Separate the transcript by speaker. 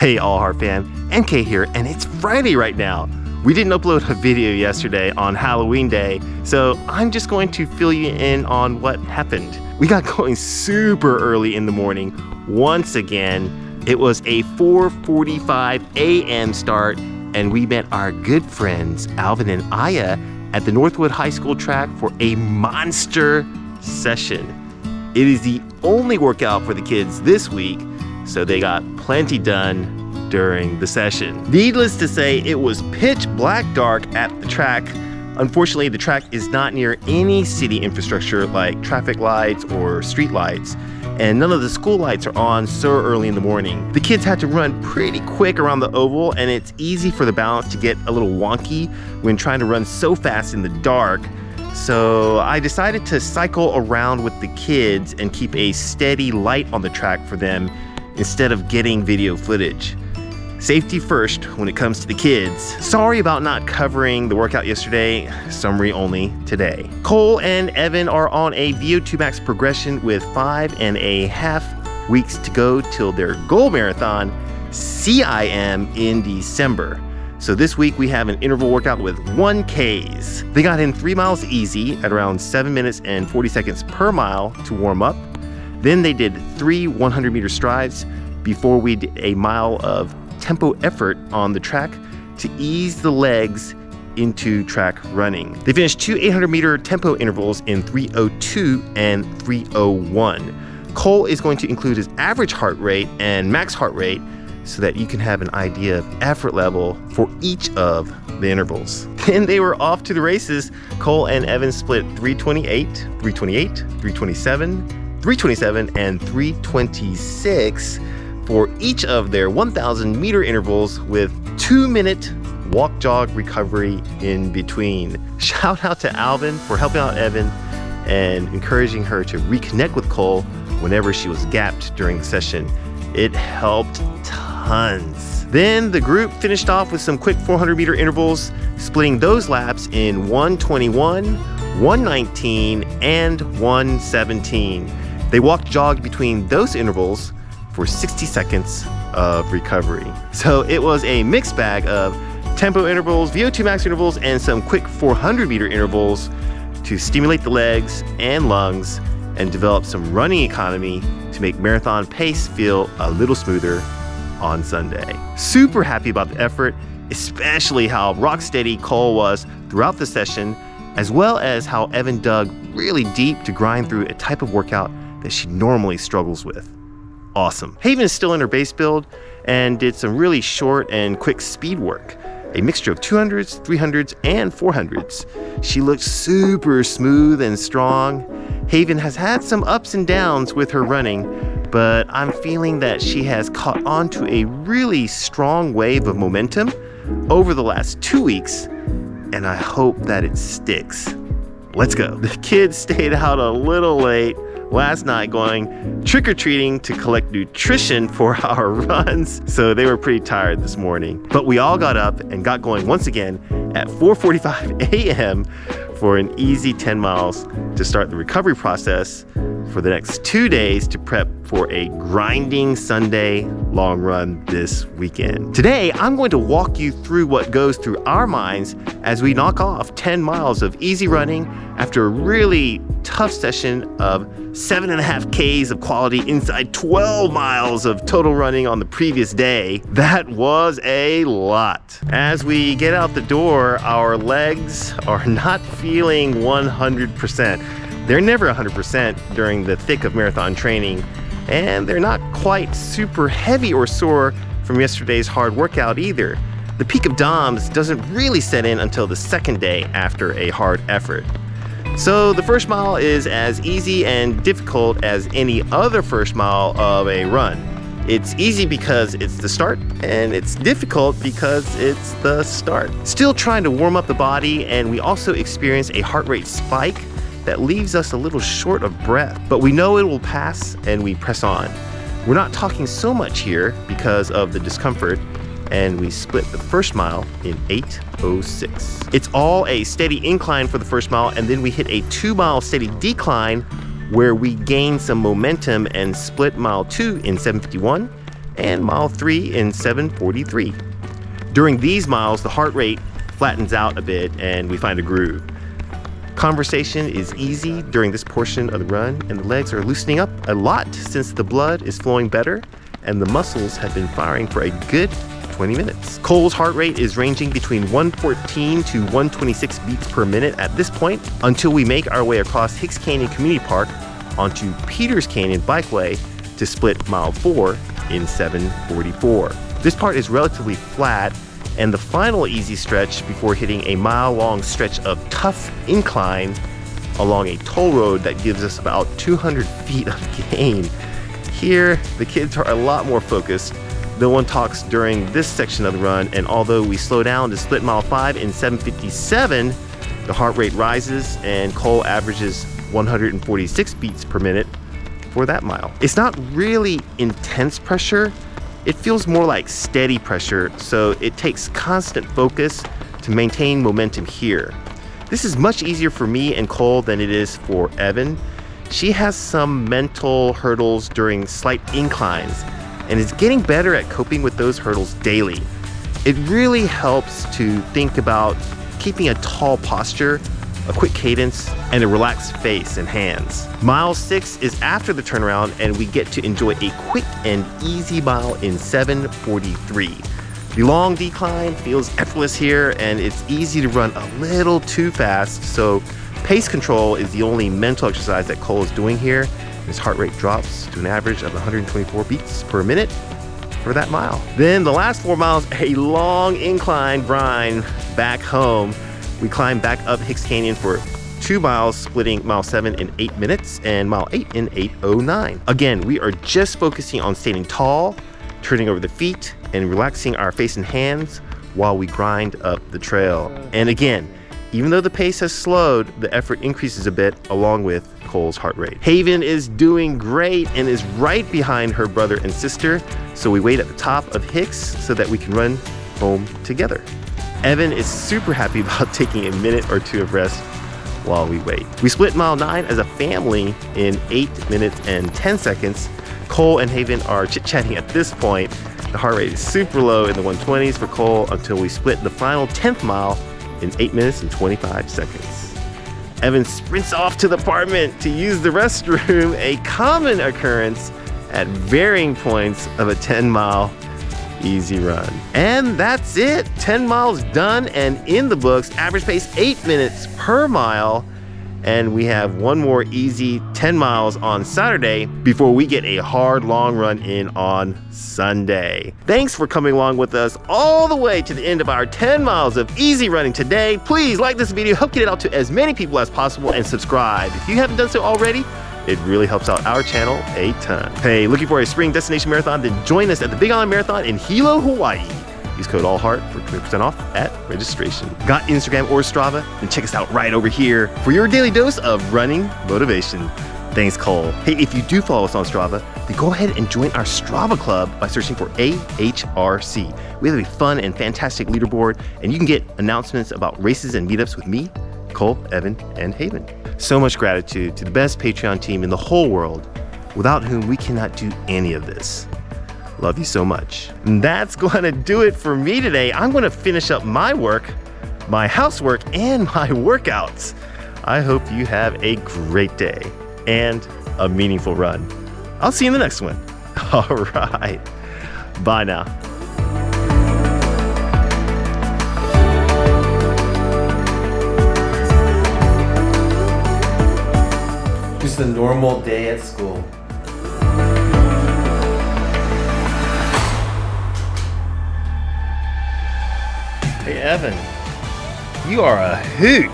Speaker 1: Hey AHRC fam, MK here, and it's Friday right now. We didn't upload a video yesterday on Halloween Day, so I'm just going to fill you in on what happened. We got going super early in the morning. Once again, it was a 4:45 a.m. start, and we met our good friends Alvin and Aya at the Northwood High School track for a monster session. It is the only workout for the kids this week, so they got plenty done during the session. Needless to say, it was pitch black dark at the track. Unfortunately, the track is not near any city infrastructure like traffic lights or street lights, and none of the school lights are on so early in the morning. The kids had to run pretty quick around the oval, and it's easy for the balance to get a little wonky when trying to run so fast in the dark. So I decided to cycle around with the kids and keep a steady light on the track for them instead of getting video footage. Safety first when it comes to the kids. Sorry about not covering the workout yesterday, summary only today. Cole and Evan are on a VO2 max progression with 5.5 weeks to go till their goal marathon, CIM, in December. So this week we have an interval workout with 1Ks. They got in 3 miles easy at around 7 minutes and 40 seconds per mile to warm up. Then they did 3 100-meter strides before we did a mile of tempo effort on the track to ease the legs into track running. They finished 2 800-meter tempo intervals in 3:02 and 3:01. Cole is going to include his average heart rate and max heart rate so that you can have an idea of effort level for each of the intervals. Then they were off to the races. Cole and Evan split 3:28, 3:28, 3:27, 3:27, and 3:26 for each of their 1,000-meter intervals with 2-minute walk-jog recovery in between. Shout out to Alvin for helping out Evan and encouraging her to reconnect with Cole whenever she was gapped during the session. It helped tons. Then the group finished off with some quick 400-meter intervals, splitting those laps in 1:21, 1:19, and 1:17. They walk-jogged between those intervals for 60 seconds of recovery. So it was a mixed bag of tempo intervals, VO2 max intervals, and some quick 400-meter intervals to stimulate the legs and lungs and develop some running economy to make marathon pace feel a little smoother on Sunday. Super happy about the effort, especially how rock steady Cole was throughout the session, as well as how Evan dug really deep to grind through a type of workout that she normally struggles with. Awesome. Haven is still in her base build and did some really short and quick speed work, a mixture of 200s, 300s, and 400s. She looked super smooth and strong. Haven has had some ups and downs with her running, but I'm feeling that she has caught on to a really strong wave of momentum over the last 2 weeks, and I hope that it sticks. Let's go. The kids stayed out a little late last night going trick-or-treating to collect nutrition for our runs, so they were pretty tired this morning. But we all got up and got going once again at 4:45 a.m. for an easy 10 miles to start the recovery process for the next 2 days to prep for a grinding Sunday long run this weekend. Today, I'm going to walk you through what goes through our minds as we knock off 10 miles of easy running after a really tough session of 7.5 Ks of quality inside 12 miles of total running on the previous day. That was a lot. As we get out the door, our legs are not feeling 100%. They're never 100% during the thick of marathon training, and they're not quite super heavy or sore from yesterday's hard workout either. The peak of DOMS doesn't really set in until the second day after a hard effort. So the first mile is as easy and difficult as any other first mile of a run. It's easy because it's the start, and it's difficult because it's the start. Still trying to warm up the body, and we also experience a heart rate spike that leaves us a little short of breath, but we know it will pass and we press on. We're not talking so much here because of the discomfort, and we split the first mile in 8:06. It's all a steady incline for the first mile, and then we hit a 2-mile steady decline where we gain some momentum and split mile 2 in 7:51 and mile 3 in 7:43. During these miles, the heart rate flattens out a bit and we find a groove. Conversation is easy during this portion of the run, and the legs are loosening up a lot since the blood is flowing better and the muscles have been firing for a good 20 minutes. Cole's heart rate is ranging between 114 to 126 beats per minute at this point until we make our way across Hicks Canyon Community Park onto Peters Canyon Bikeway to split mile 4 in 7:44. This part is relatively flat, and the final easy stretch before hitting a mile-long stretch of tough incline along a toll road that gives us about 200 feet of gain. Here, the kids are a lot more focused. No one talks during this section of the run, and although we slow down to split mile 5 in 7:57, the heart rate rises and Cole averages 146 beats per minute for that mile. It's not really intense pressure. It feels more like steady pressure, so it takes constant focus to maintain momentum here. This is much easier for me and Cole than it is for Evan. She has some mental hurdles during slight inclines and is getting better at coping with those hurdles daily. It really helps to think about keeping a tall posture, a quick cadence, and a relaxed face and hands. Mile 6 is after the turnaround, and we get to enjoy a quick and easy mile in 7:43. The long decline feels effortless here, and it's easy to run a little too fast, so pace control is the only mental exercise that Cole is doing here. His heart rate drops to an average of 124 beats per minute for that mile. Then the last 4 miles, a long incline grind back home. We climb back up Hicks Canyon for 2 miles, splitting mile 7 in 8 minutes and mile 8 in 8:09. Again, we are just focusing on standing tall, turning over the feet, and relaxing our face and hands while we grind up the trail. And again, even though the pace has slowed, the effort increases a bit along with Cole's heart rate. Haven is doing great and is right behind her brother and sister, so we wait at the top of Hicks so that we can run home together. Evan is super happy about taking a minute or 2 of rest while we wait. We split mile 9 as a family in 8 minutes and 10 seconds. Cole and Haven are chit-chatting at this point. The heart rate is super low in the 120s for Cole until we split the final 10th mile in 8 minutes and 25 seconds. Evan sprints off to the apartment to use the restroom, a common occurrence at varying points of a 10-mile easy run. And that's it. 10 miles done and in the books. Average pace 8 minutes per mile. And we have one more easy 10 miles on Saturday before we get a hard long run in on Sunday. Thanks for coming along with us all the way to the end of our 10 miles of easy running today. Please like this video, help get it out to as many people as possible, and subscribe if you haven't done so already. It really helps out our channel a ton. Hey, looking for a spring destination marathon? Then join us at the Big Island Marathon in Hilo, Hawaii. Use code ALLHEART for 20% off at registration. Got Instagram or Strava? Then check us out right over here for your daily dose of running motivation. Thanks, Cole. Hey, if you do follow us on Strava, then go ahead and join our Strava club by searching for AHRC. We have a fun and fantastic leaderboard, and you can get announcements about races and meetups with me, Cole, Evan, and Haven. So much gratitude to the best Patreon team in the whole world, without whom we cannot do any of this. Love you so much. And that's going to do it for me today. I'm going to finish up my work, my housework, and my workouts. I hope you have a great day and a meaningful run. I'll see you in the next one. All right. Bye now. Just a normal day at school. Hey, Evan, you are a hoot.